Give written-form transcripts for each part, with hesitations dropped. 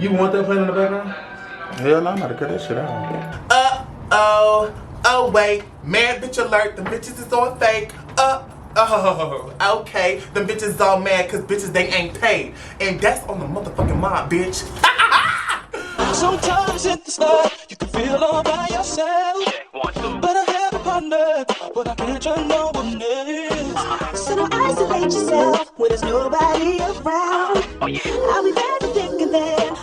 You want that playing in the background? Hell no, I'm about to cut that shit out. Oh wait, mad bitch alert, the bitches is all fake. Oh, okay, the bitches all mad cause bitches they ain't paid. And that's on the motherfucking mob, bitch. Sometimes at the start, you can feel all by yourself. But I have a partner, but I can't turn no one else. So don't isolate yourself when there's nobody around. I'll be there to think of them.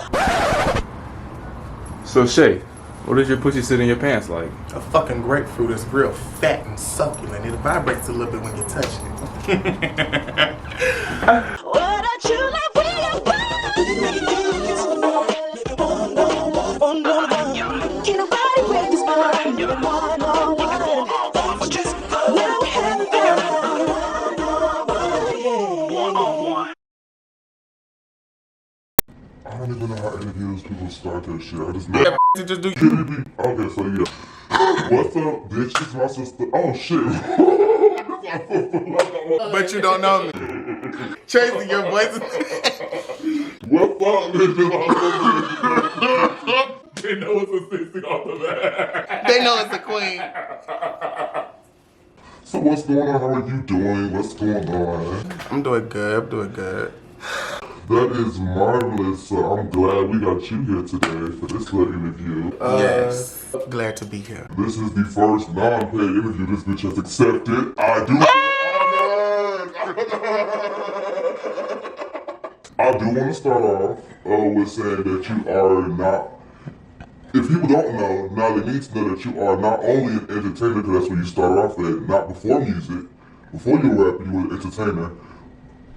So Shay, what does your pussy sit in your pants like? A fucking grapefruit is real fat and succulent. It vibrates a little bit when you touch it. What a true love we are. Can't nobody break this bond. Just now we have a I don't even know how interviews people start that shit. I just know. Yeah, just do. Okay, so yeah. What's up, bitch? It's my sister. Oh shit. But you don't know me. Tracy, your voice. What's up, bitch? It's my sister. They know it's a 60 off the bat. They know it's a queen. So what's going on? How are you doing? What's going on? I'm doing good. That is marvelous. I'm glad we got you here today for this little interview. Yes. Glad to be here. This is the first non-paid interview this bitch has accepted. I do I do want to start off with saying that you are not, if people don't know, now they need to know that you are not only an entertainer, because that's where you start off at, not before music. Before you were a rapper, you were an entertainer.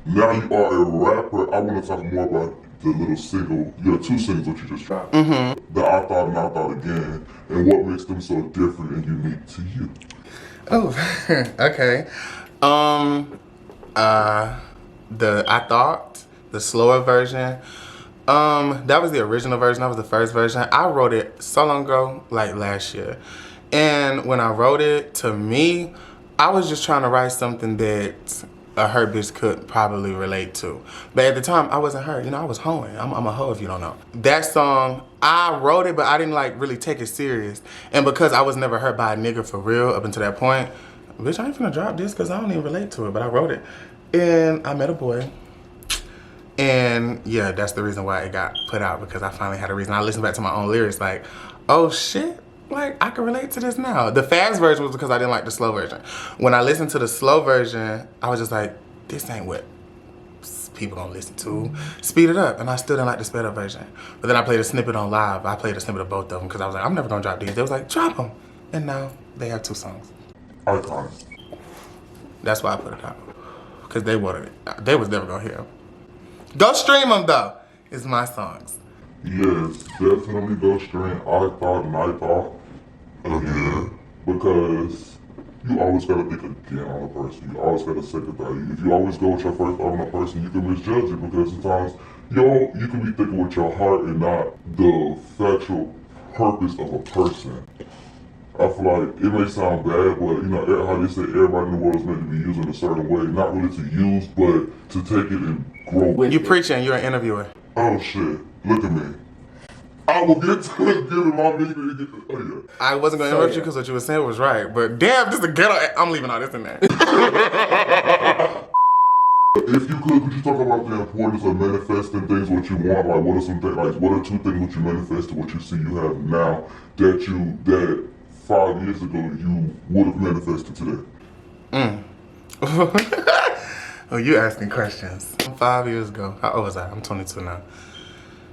Now you are a rapper. I want to talk more about the little single. You have 2 singles that you just dropped. The I Thought and I Thought Again, and what makes them so different and unique to you. Oh, okay. The I Thought, the slower version, that was the original version. That was the first version. I wrote it so long ago, like last year. And when I wrote it, to me, I was just trying to write something that a hurt bitch could probably relate to. But at the time, I wasn't hurt. You know, I was hoeing. I'm a hoe if you don't know. That song, I wrote it, but I didn't like really take it serious. And because I was never hurt by a nigga for real up until that point, bitch, I ain't finna drop this because I don't even relate to it, but I wrote it. And I met a boy. And yeah, that's the reason why it got put out, because I finally had a reason. I listened back to my own lyrics like, oh shit. Like, I can relate to this now. The fast version was because I didn't like the slow version. When I listened to the slow version, I was just like, this ain't what people gonna listen to. Speed it up. And I still didn't like the sped up version. But then I played a snippet on live. I played a snippet of both of them because I was like, I'm never gonna drop these. They was like, drop them. And now they have 2 songs. Icon. That's why I put it out. Because they wanted it. They was never gonna hear them. Go stream them though. It's my songs. Yes, definitely go stream I Thought and I Thought again, because you always gotta think again on a person. You always gotta second value. If you always go with your first thought on a person, you can misjudge it, because sometimes you can be thinking with your heart and not the factual purpose of a person. I feel like it may sound bad, but you know how they say everybody in the world is meant to be used in a certain way, not really to use, but to take it and grow with You it. preaching, you're an interviewer. Oh shit, look at me. I will get to it, give it my meaning. Oh yeah. I wasn't gonna interrupt you because what you were saying was right, but damn, this is a ghetto. I'm leaving all this in there. If you could you talk about the importance of manifesting things what you want? Like, what are some things? Like, what are 2 things that you manifested, what you see you have now that 5 years ago you would have manifested today? Oh, you asking questions. 5 years ago, how old was I? I'm 22 now.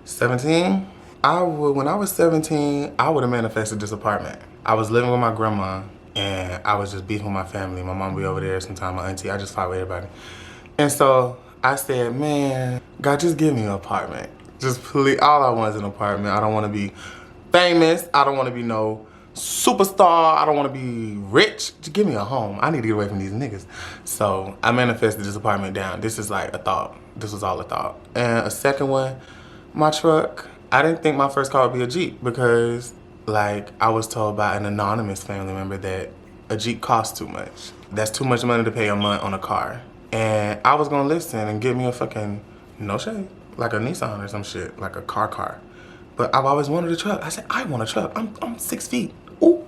17? When I was 17, I would have manifested this apartment. I was living with my grandma, and I was just beefing with my family. My mom would be over there sometime, my auntie. I just fought with everybody. And so I said, man, God, just give me an apartment. Just please, all I want is an apartment. I don't want to be famous. I don't want to be no superstar. I don't want to be rich. Just give me a home. I need to get away from these niggas. So I manifested this apartment down. This is like a thought. This was all a thought. And a second one, my truck. I didn't think my first car would be a Jeep because, like, I was told by an anonymous family member that a Jeep costs too much. That's too much money to pay a month on a car. And I was gonna listen and give me a fucking, no shade, like a Nissan or some shit, like a car. But I've always wanted a truck. I said, I want a truck. I'm 6 feet. Ooh.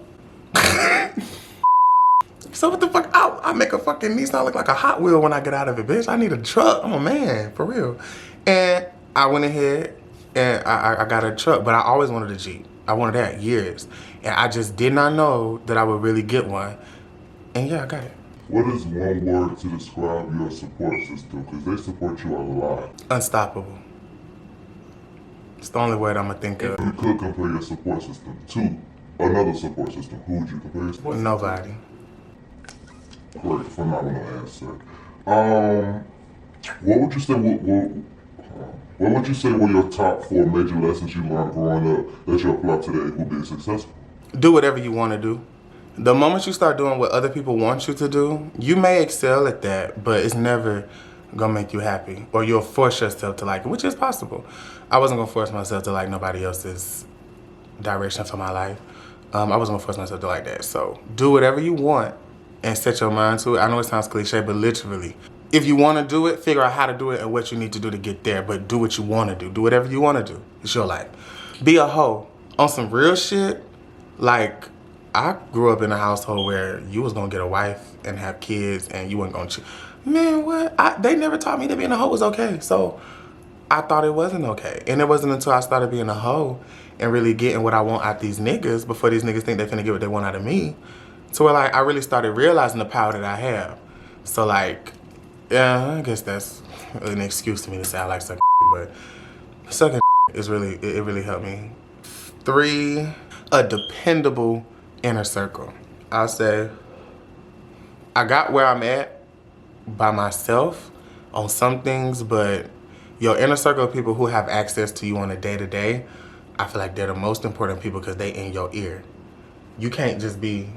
So what the fuck? I make a fucking Nissan look like a Hot Wheel when I get out of it, bitch. I need a truck. I'm a man, for real. And I went ahead and I got a truck, but I always wanted a Jeep. I wanted that years. And I just did not know that I would really get one. And yeah, I got it. What is one word to describe your support system? Because they support you a lot. Unstoppable. It's the only word I'm gonna think of. If you could compare your support system to another support system, who would you compare your support system Nobody. to? Great, phenomenal answer. What would you say? What would you say were your top 4 major lessons you learned growing up that you apply today who being successful? Do whatever you want to do. The moment you start doing what other people want you to do, you may excel at that, but it's never gonna make you happy, or you'll force yourself to like it, which is possible. I wasn't gonna force myself to like nobody else's direction for my life. I wasn't gonna force myself to like that. So do whatever you want and set your mind to it. I know it sounds cliche, but literally, if you want to do it, figure out how to do it and what you need to do to get there. But do what you want to do. Do whatever you want to do. It's your life. Be a hoe. On some real shit, like, I grew up in a household where you was gonna get a wife and have kids and you wasn't gonna cheat. Man, what? They never taught me that being a hoe was okay. So I thought it wasn't okay. And it wasn't until I started being a hoe and really getting what I want out these niggas before these niggas think they finna get what they want out of me. So like I really started realizing the power that I have. So like, yeah, I guess that's an excuse to me to say I like sucking, but sucking is really, it really helped me. 3, a dependable inner circle. I'll say I got where I'm at by myself on some things, but your inner circle of people who have access to you on a day-to-day, I feel like they're the most important people because they in your ear. You can't just be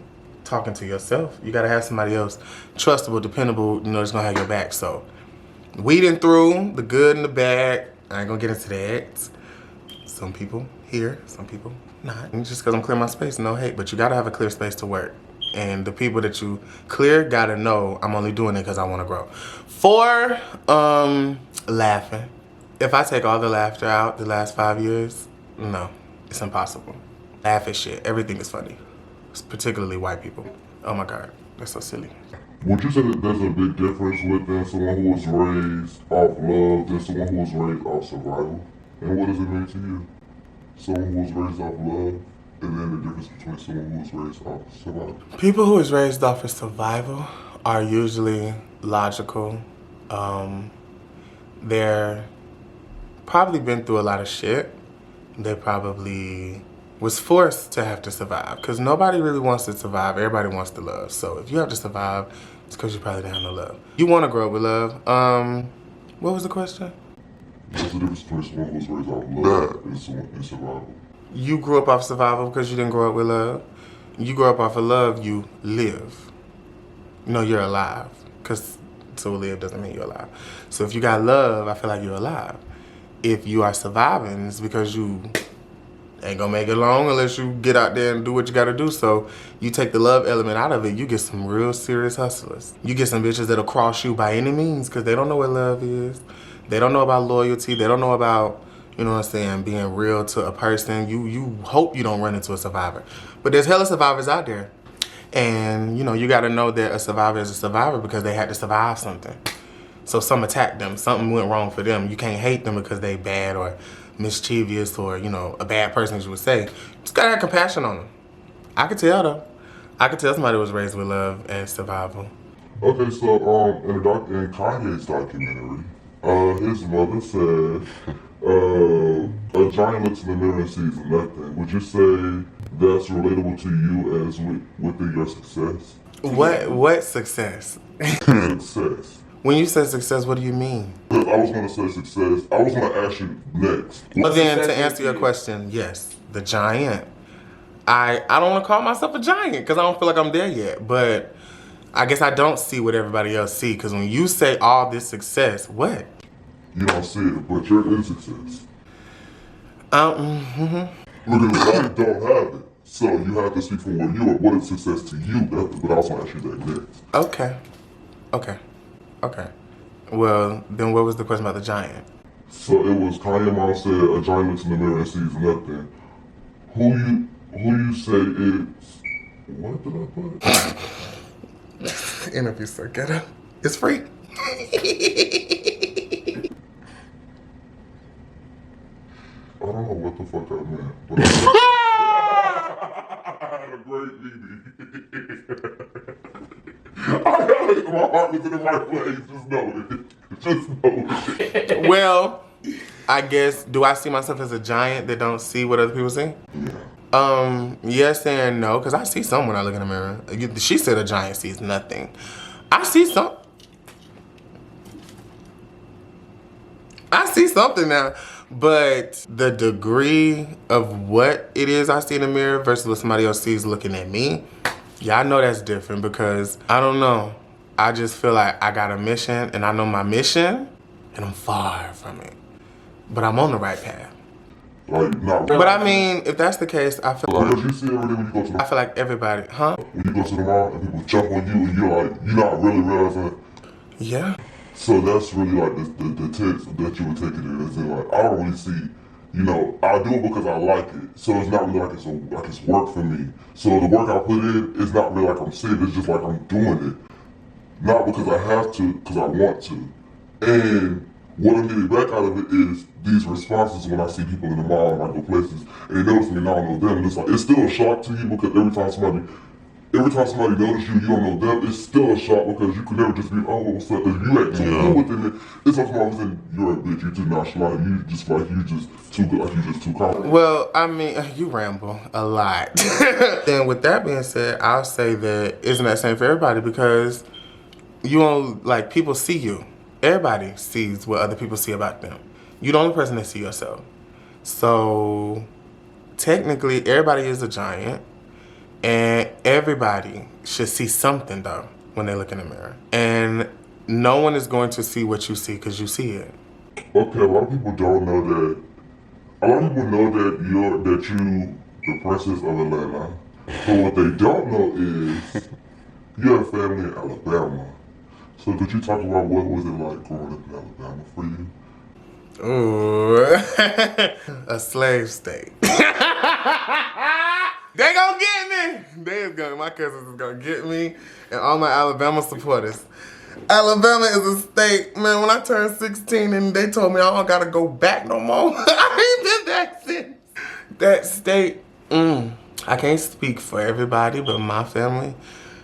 talking to yourself. You gotta have somebody else trustable, dependable, you know, that's gonna have your back. So weeding through the good and the bad. I ain't gonna get into that. Some people here, some people not. And just because I'm clearing my space, no hate, but you gotta have a clear space to work. And the people that you clear gotta know I'm only doing it because I wanna grow. 4, laughing. If I take all the laughter out the last 5 years, no, it's impossible. Laugh at shit, everything is funny. It's particularly white people. Oh my God, that's so silly. Would you say that there's a big difference within someone who was raised off love than someone who was raised off survival? And what does it mean to you? Someone who was raised off love, and then the difference between someone who was raised off survival? People who was raised off of survival are usually logical. They're probably been through a lot of shit. They probably was forced to have to survive because nobody really wants to survive. Everybody wants to love. So if you have to survive, it's because you probably didn't have no love. You want to grow up with love. What was the question? What's the difference between someone who was raised off love and someone in survival? You grew up off survival because you didn't grow up with love. You grow up off of love, you live. You know, you're alive. Because to live doesn't mean you're alive. So if you got love, I feel like you're alive. If you are surviving, it's because you ain't gonna make it long unless you get out there and do what you gotta do. So you take the love element out of it, you get some real serious hustlers. You get some bitches that'll cross you by any means because they don't know what love is. They don't know about loyalty. They don't know about, you know what I'm saying, being real to a person. You hope you don't run into a survivor. But there's hella survivors out there. And, you know, you gotta know that a survivor is a survivor because they had to survive something. So some attacked them, something went wrong for them. You can't hate them because they bad or mischievous or, you know, a bad person, as you would say. Just gotta have compassion on them. I could tell though. I could tell somebody was raised with love and survival. Okay, so in Kanye's documentary, his mother said, a giant looks in the mirror and sees nothing. Would you say that's relatable to you as within your success? What success? Success. When you say success, what do you mean? I was gonna say success. I was gonna ask you next. Well then, to answer your question, yes, the giant. I don't want to call myself a giant because I don't feel like I'm there yet, but I guess I don't see what everybody else see because when you say all this success, what? You don't see it, but you're in success. Mm-hmm. Because I don't have it, so you have to speak from where you are. What is success to you? But I also ask you that next. Okay. Well, then what was the question about the giant? So it was Kanye mom said a giant looks in the mirror and sees nothing. Who you say is? What did I put? Interview so ghetto. It's free. I don't know what the fuck that meant, but I had a great meeting. My heart was in the right place. Just know it. Just know it. Well, I guess, do I see myself as a giant that don't see what other people see? Yeah. Yes and no, because I see some when I look in the mirror. She said a giant sees nothing. I see some. I see something now, but the degree of what it is I see in the mirror versus what somebody else sees looking at me, yeah, I know that's different because, I don't know. I just feel like I got a mission and I know my mission and I'm far from it. But I'm on the right path. Like, not really. But I mean, if that's the case, I feel Like, like, you see every day when you go to the I feel like everybody, huh? when you go to the mall and people jump on you and you're not really realizing it. Yeah. So that's really like the text that you would take it as in like I don't really see, you know, I do it because I like it. So it's not really like it's work for me. So the work I put in is not really like I'm sick, it's just like I'm doing it. Not because I have to, because I want to. And what I'm getting back out of it is these responses when I see people in the mall and I go places and they notice me and I don't know them. And it's like it's still a shock to you because every time somebody notices you, you don't know them, it's still a shock because you could never just be, oh, what's up? If you act too cool within it, it's like somebody saying, you're a bitch, you're too nonchalant, you just too good, like you just too confident. Well, I mean, you ramble a lot. Then with that being said, I'll say that isn't that same for everybody because you don't, like, people see you. Everybody sees what other people see about them. You're the only person that see yourself. So technically, everybody is a giant. And everybody should see something though when they look in the mirror. And no one is going to see what you see because you see it. Okay, a lot of people don't know that. A lot of people know that you the princess of Atlanta. But what they don't know is you have family in Alabama. So could you talk about what was it like growing up in Alabama for you? Ooh, a slave state. They gonna get me. My cousins is gonna get me and all my Alabama supporters. Alabama is a state, man, when I turned 16 and they told me I don't gotta go back no more. I ain't been back since. That state, I can't speak for everybody, but my family,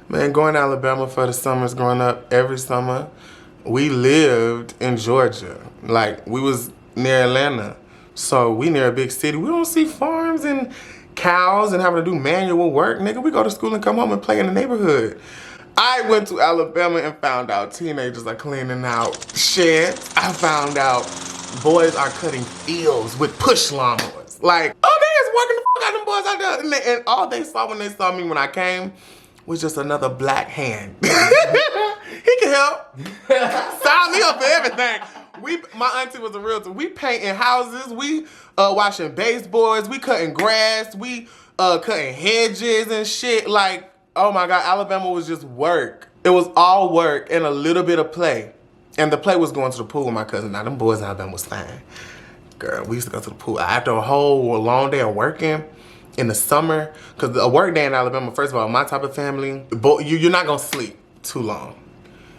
man, going to Alabama for the summers growing up, every summer, we lived in Georgia. Like, we was near Atlanta. So we near a big city. We don't see farms and cows and having to do manual work. Nigga, we go to school and come home and play in the neighborhood. I went to Alabama and found out teenagers are cleaning out sheds. I found out boys are cutting fields with push lawnmowers. Like, oh, they is working the fuck out of them boys out there. And all they saw when they saw me when I came was just another black hand. He can help. Sign me up for everything. My auntie was a realtor. We painting houses. We washing baseboards. We cutting grass. We cutting hedges and shit. Like, oh my God, Alabama was just work. It was all work and a little bit of play. And the play was going to the pool with my cousin. Now, them boys in Alabama was fine. Girl, we used to go to the pool after a whole long day of working in the summer. Because a work day in Alabama, first of all, my type of family, you're not going to sleep too long.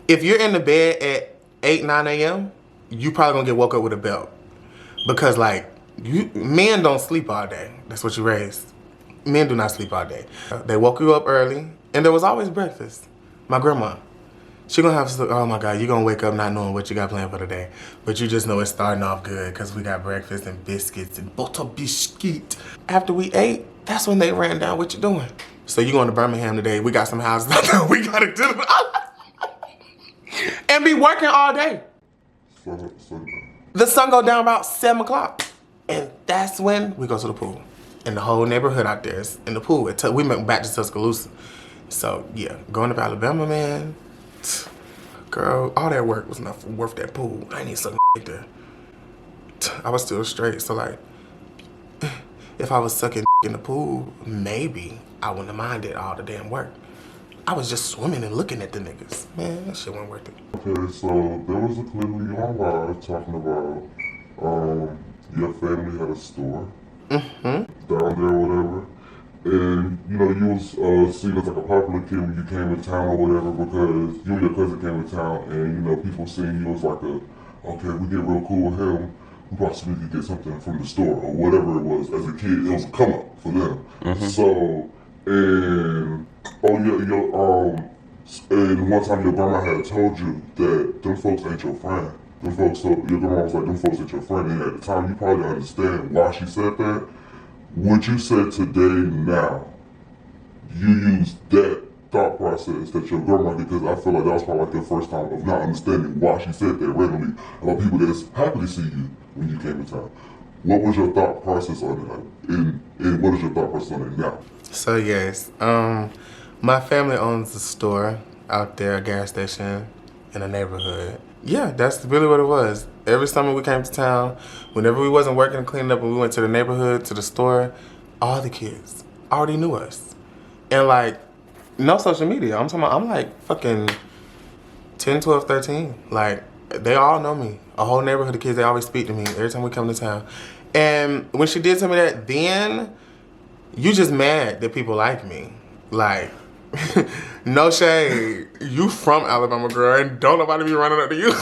If you're in the bed at 8, 9 a.m., you probably going to get woke up with a belt. Because, like, men don't sleep all day. That's what you raised. Men do not sleep all day. They woke you up early, and there was always breakfast. My grandma, she gonna have, oh my God, you gonna wake up not knowing what you got planned for the day. But you just know it's starting off good because we got breakfast and biscuits and butter biscuit. After we ate, that's when they ran down what you doing. So you going to Birmingham today, we got some houses out there, we gotta do and be working all day. The sun go down about 7 o'clock. And that's when we go to the pool. And the whole neighborhood out there is in the pool. We went back to Tuscaloosa. So yeah, going to Alabama, man. Girl, all that work was not worth that pool. I ain't need sucking there. I was still straight, so like, if I was sucking in the pool, maybe I wouldn't have minded all the damn work. I was just swimming and looking at the niggas. Man, that shit wasn't worth it. Okay, so there was a clip of you on live talking about Your family had a store down there or whatever. And, you know, you was seen as like a popular kid when you came to town or whatever because you and your cousin came to town and, you know, people seeing you as like okay, we get real cool with him, we possibly could get something from the store or whatever it was. As a kid, it was a come up for them. So, and, and one time your grandma had told you that them folks ain't your friend. Them folks, your grandma was like, them folks ain't your friend. And at the time, you probably didn't understand why she said that. What you said today now, you use that thought process that your grandma did, because I feel like that was probably like the first time of not understanding why she said that randomly about people that's happy to see you when you came to town. What was your thought process on that? And what is your thought process on it now? So yes, my family owns a store out there, a gas station in the neighborhood. Yeah, that's really what it was. Every summer we came to town, whenever we wasn't working and cleaning up and we went to the neighborhood, to the store, all the kids already knew us. And like, no social media. I'm like fucking 10, 12, 13. Like, they all know me. A whole neighborhood of kids, they always speak to me every time we come to town. And when she did tell me that, then you just mad that people like me. Like, no shade. You from Alabama, girl, and don't nobody be running up to you.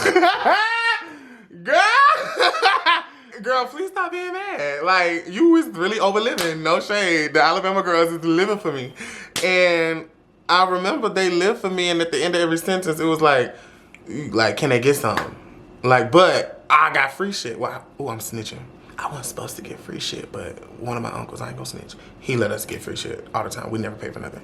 Girl, please stop being mad. Like, you was really overliving. No shade. The Alabama girls is living for me. And I remember they lived for me, and at the end of every sentence, it was like, can they get something? Like, but I got free shit. Well, I'm snitching. I wasn't supposed to get free shit, but one of my uncles, I ain't gonna snitch, he let us get free shit all the time. We never paid for nothing.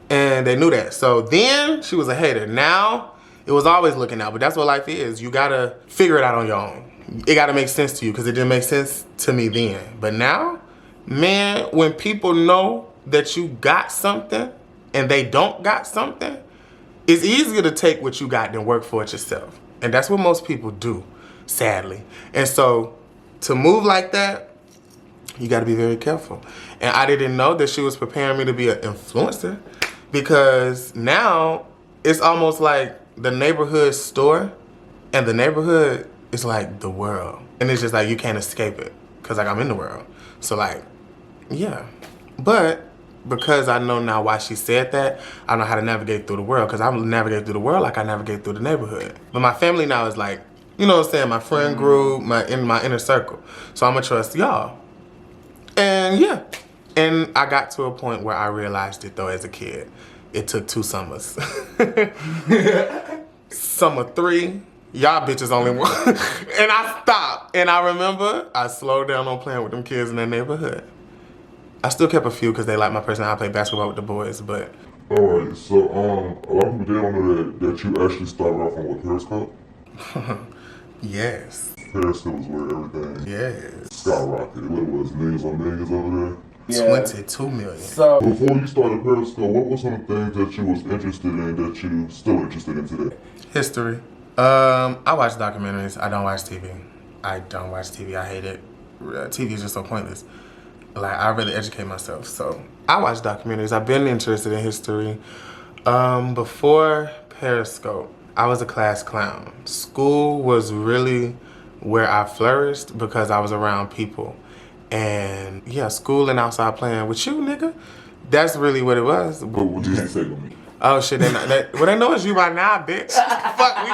And they knew that. So then she was a hater. Now, it was always looking out, but that's what life is. You gotta figure it out on your own. It gotta make sense to you, because it didn't make sense to me then. But now, man, when people know that you got something and they don't got something, it's easier to take what you got than work for it yourself. And that's what most people do, sadly. And so, to move like that, you gotta be very careful. And I didn't know that she was preparing me to be an influencer, because now it's almost like the neighborhood store, and the neighborhood is like the world. And it's just like, you can't escape it, because like I'm in the world. So like, yeah. But because I know now why she said that, I know how to navigate through the world, because I navigate through the world like I navigate through the neighborhood. But my family now is like, you know what I'm saying, my friend group, in my inner circle. So I'm gonna trust y'all. And yeah. And I got to a point where I realized it though as a kid. It took 2 summers. Summer 3, y'all bitches only one. And I stopped. And I remember I slowed down on playing with them kids in that neighborhood. I still kept a few because they like my personality. I play basketball with the boys, but. Alright, so a lot of people did know that you actually started off on what, Periscope? Yes. Periscope was where everything Yes. skyrocketed. What it was, millions on millions over there? Yeah. 22 million. So Before you started Periscope, what were some of the things that you was interested in that you still interested in today? History. I watch documentaries. I don't watch TV. I hate it. TV is just so pointless. Like, I really educate myself. So I watch documentaries. I've been interested in history. Before Periscope, I was a class clown. School was really where I flourished because I was around people. And yeah, school and outside playing with you, nigga. That's really what it was. What did you say to me? Oh shit, they know it's you by now, bitch. Fuck me.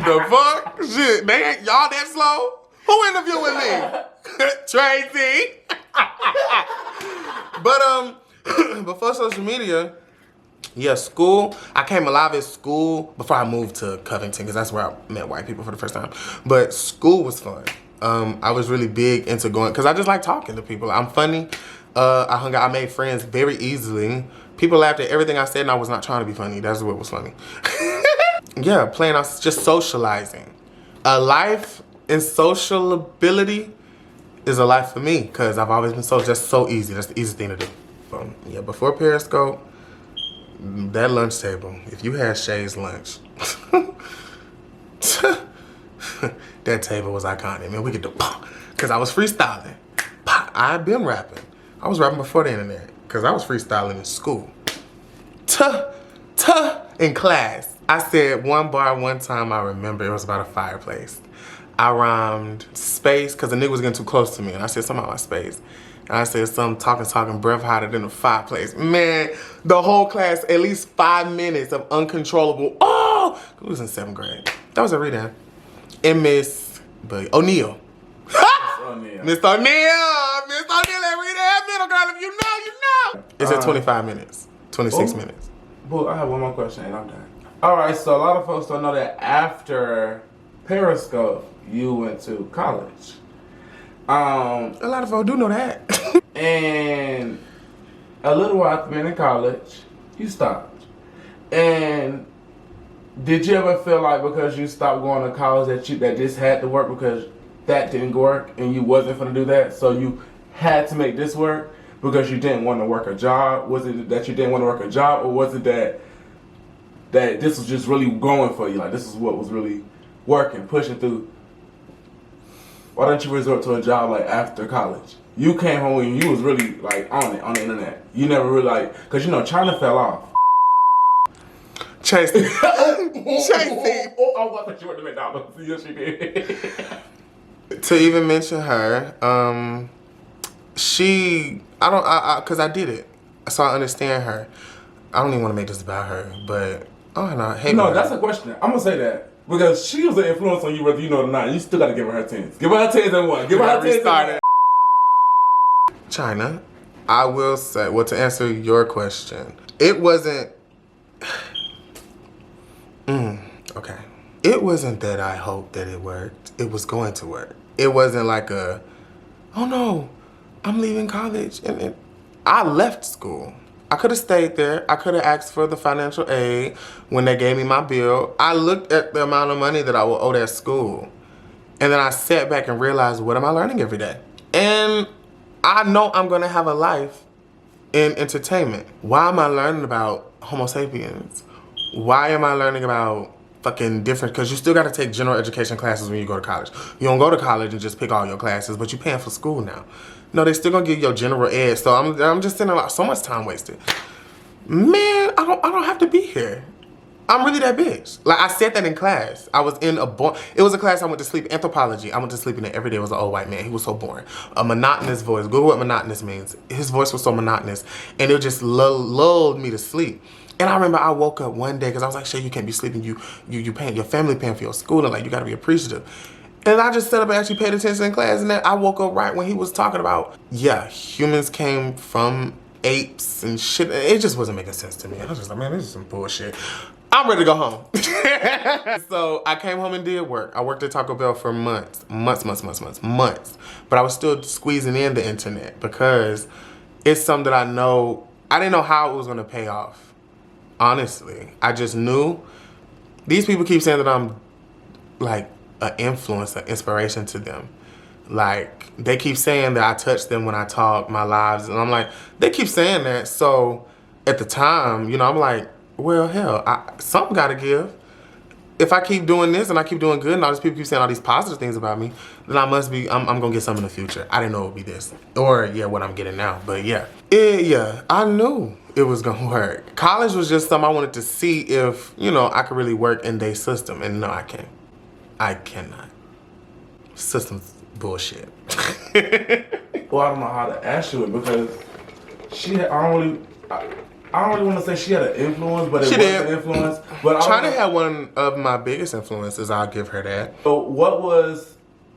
The fuck? Shit, they ain't y'all that slow? Who interviewing me? Tracy. But before social media, yeah, school. I came alive at school before I moved to Covington, because that's where I met white people for the first time. But school was fun. I was really big into going, because I just like talking to people. I'm funny. I hung out, I made friends very easily. People laughed at everything I said, and I was not trying to be funny. That's what was funny. Yeah, playing out, just socializing. A life in social ability is a life for me, because I've always been just so easy. That's the easiest thing to do. Yeah, before Periscope, that lunch table, if you had Shay's lunch, that table was iconic. Man, we could do, because I was freestyling. I've been rapping. I was rapping before the internet, because I was freestyling in school. In class. I said one bar one time I remember. It was about a fireplace. I rhymed space because the nigga was getting too close to me. And I said something about space. And I said something talking, breath hotter than a fireplace. Man, the whole class, at least 5 minutes of uncontrollable. Oh! It was in 7th grade. That was a reading. And Miss O'Neal. Miss O'Neal, every day, middle girl, if you know, you know. It's at 25 minutes, 26 minutes. Well, I have one more question and I'm done. All right, so a lot of folks don't know that after Periscope, you went to college. A lot of folks do know that. And a little while after being in college, you stopped. And did you ever feel like because you stopped going to college that this had to work because that didn't work and you wasn't going to do that, so you had to make this work because you didn't want to work a job? Was it that you didn't want to work a job, or was it that this was just really going for you? Like, this is what was really working, pushing through? Why don't you resort to a job like after college? You came home and you was really like on the internet. You never really like, because you know China fell off. Chasey. Chasey. Oh, I wasn't sure to McDonald's. Yes, she did. To even mention her, cause I did it, so I understand her. I don't even want to make this about her, but no, that's a question. I'm gonna say that because she was an influence on you, whether you know it or not. You still gotta give her 10s. Give her 10s and 1. Give her 10s and 1. China, I will say, well, to answer your question, it wasn't. Okay. It wasn't that I hoped that it worked. It was going to work. It wasn't like oh no, I'm leaving college. And I left school. I could have stayed there. I could have asked for the financial aid when they gave me my bill. I looked at the amount of money that I would owe that school. And then I sat back and realized, what am I learning every day? And I know I'm going to have a life in entertainment. Why am I learning about Homo sapiens? Why am I learning about fucking different? Because you still got to take general education classes when you go to college. You don't go to college and just pick all your classes, but you're paying for school now. No, they still gonna give you your general ed. So I'm just sitting like so much time wasted. Man, I don't have to be here. I'm really that bitch. Like, I said that in class. I was in it was a class I went to sleep, anthropology. I went to sleep in it every day. It was an old white man. He was so boring. A monotonous voice. Google what monotonous means. His voice was so monotonous, and it just lulled me to sleep. And I remember I woke up one day because I was like, shit, you can't be sleeping. You paying, your family paying for your school, and like, you gotta be appreciative. And I just sat up and actually paid attention in class, and then I woke up right when he was talking about, yeah, humans came from apes and shit. It just wasn't making sense to me. I was just like, man, this is some bullshit. I'm ready to go home. So I came home and did work. I worked at Taco Bell for months. But I was still squeezing in the internet because it's something that I know, I didn't know how it was gonna pay off. Honestly, I just knew. These people keep saying that I'm like an influence, an inspiration to them. Like, they keep saying that I touch them when I talk, my lives, and I'm like, they keep saying that. So at the time, you know, I'm like, well, hell, something gotta give. If I keep doing this and I keep doing good and all these people keep saying all these positive things about me, then I'm gonna get something in the future. I didn't know it would be this. Or, yeah, what I'm getting now, but yeah. I knew it was gonna work. College was just something I wanted to see if, you know, I could really work in their system, and no, I can't. I cannot. System's bullshit. Well, I don't know how to ask you it because I don't really want to say she had an influence, but it was an influence. But China had one of my biggest influences. I'll give her that. So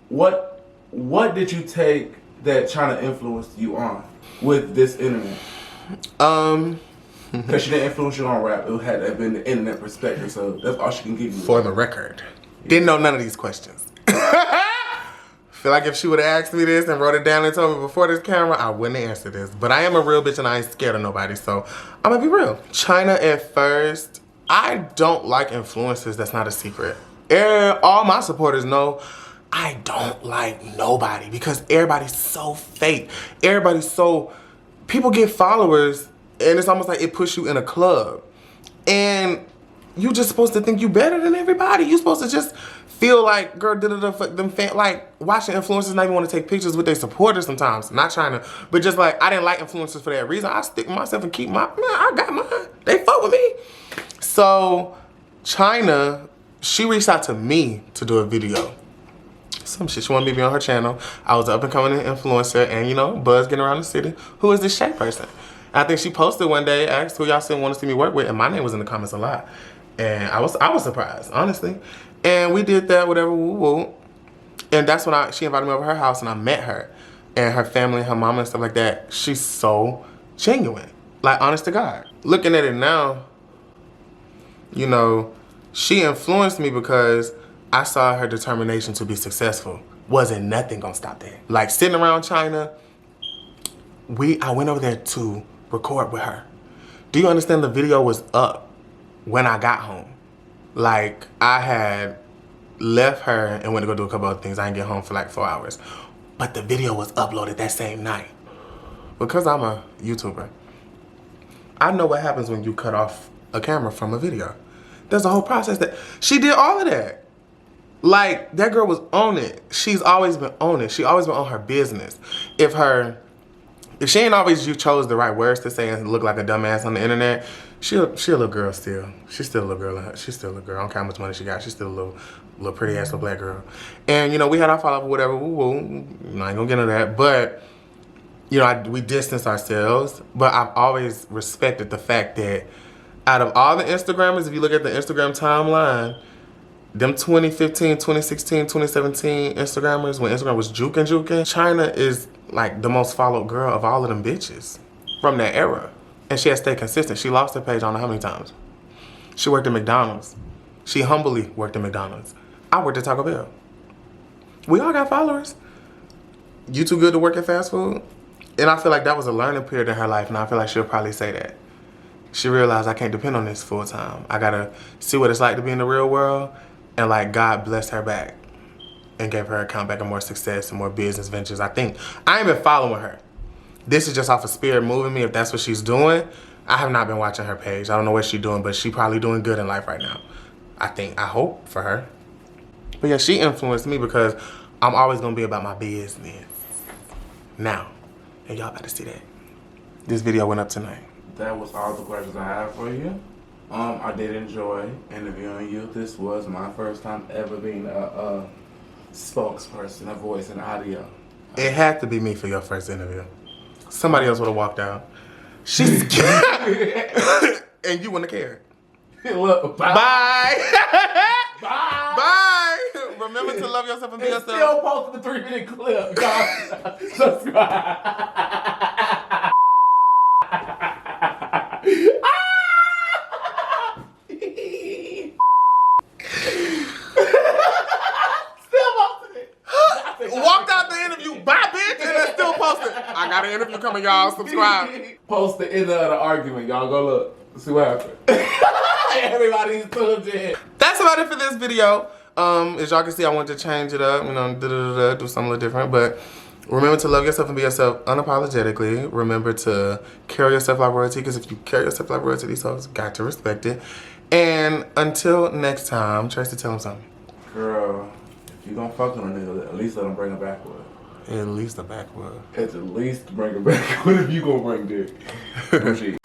what did you take that China influenced you on with this internet? Because she didn't influence you on rap. It had to have been the internet perspective, so that's all she can give you. For the record. Didn't know none of these questions. Feel like if she would have asked me this and wrote it down and told me before this camera, I wouldn't answer this. But I am a real bitch and I ain't scared of nobody, so I'm gonna be real. China at first, I don't like influencers, that's not a secret. All my supporters know I don't like nobody because everybody's so fake. People get followers and it's almost like it puts you in a club. And you just supposed to think you better than everybody. You supposed to just feel like, girl, fuck them like watching influencers not even want to take pictures with their supporters sometimes. Not trying to, but just like, I didn't like influencers for that reason. I stick with myself and keep I got mine. They fuck with me. So China, she reached out to me to do a video. Some shit, she wanted me to be on her channel. I was an up and coming influencer and, you know, buzz getting around the city. Who is this Shay person? I think she posted one day, asked who y'all still want to see me work with, and my name was in the comments a lot. And I was surprised, honestly. And we did that, whatever, woo woo. And that's when she invited me over her house and I met her. And her family, her mama and stuff like that. She's so genuine. Like, honest to God. Looking at it now, you know, she influenced me because I saw her determination to be successful. Wasn't nothing gonna stop that. Like, sitting around China, I went over there to record with her. Do you understand the video was up when I got home? Like, I had left her and went to go do a couple other things. I didn't get home for like 4 hours. But the video was uploaded that same night. Because I'm a YouTuber, I know what happens when you cut off a camera from a video. There's a whole process that she did all of that. Like, that girl was on it. She's always been on it. She always been on her business. If she ain't always chose the right words to say and look like a dumbass on the internet, she a little girl still. She's still a little girl. She's still a little girl. I don't care how much money she got. She's still a little pretty ass little black girl. And, you know, we had our follow-up or whatever. Woo woo. I ain't gonna get into that. But, you know, we distanced ourselves. But I've always respected the fact that out of all the Instagrammers, if you look at the Instagram timeline, them 2015, 2016, 2017 Instagrammers, when Instagram was juking, China is like the most followed girl of all of them bitches from that era. And she has stayed consistent. She lost her page I don't know how many times. She worked at McDonald's. She humbly worked at McDonald's. I worked at Taco Bell. We all got followers. You too good to work at fast food? And I feel like that was a learning period in her life, and I feel like she'll probably say that. She realized I can't depend on this full time. I gotta see what it's like to be in the real world. And like, God blessed her back and gave her account back and more success and more business ventures. I think I ain't been following her. This is just off of spirit moving me. If that's what she's doing, I have not been watching her page. I don't know what she's doing, but she probably doing good in life right now. I hope for her. But yeah, she influenced me because I'm always gonna be about my business. Now, and y'all about to see that. This video went up tonight. That was all the questions I have for you. I did enjoy interviewing you. This was my first time ever being a spokesperson, a voice in audio. It had to be me for your first interview. Somebody else would have walked out. She's scared. And you wouldn't have cared. Look, bye. Bye. Bye. Bye. Remember to love yourself and be yourself. Still posting the 3-minute clip. God, subscribe. Walked out the interview, bye bitch, and then still posted. I got an interview coming, y'all. Subscribe. Post the end of the argument. Y'all go look. See what happened. Everybody's tuned in. That's about it for this video. As y'all can see, I wanted to change it up, you know, do something a little different. But remember to love yourself and be yourself unapologetically. Remember to carry yourself like royalty, because if you carry yourself like royalty, these folks got to respect it. And until next time, Tracy, tell them something. Girl, if you gonna fuck on a nigga, at least let him bring her backwood. At least a backwood. At least bring her backwood if you gonna bring dick.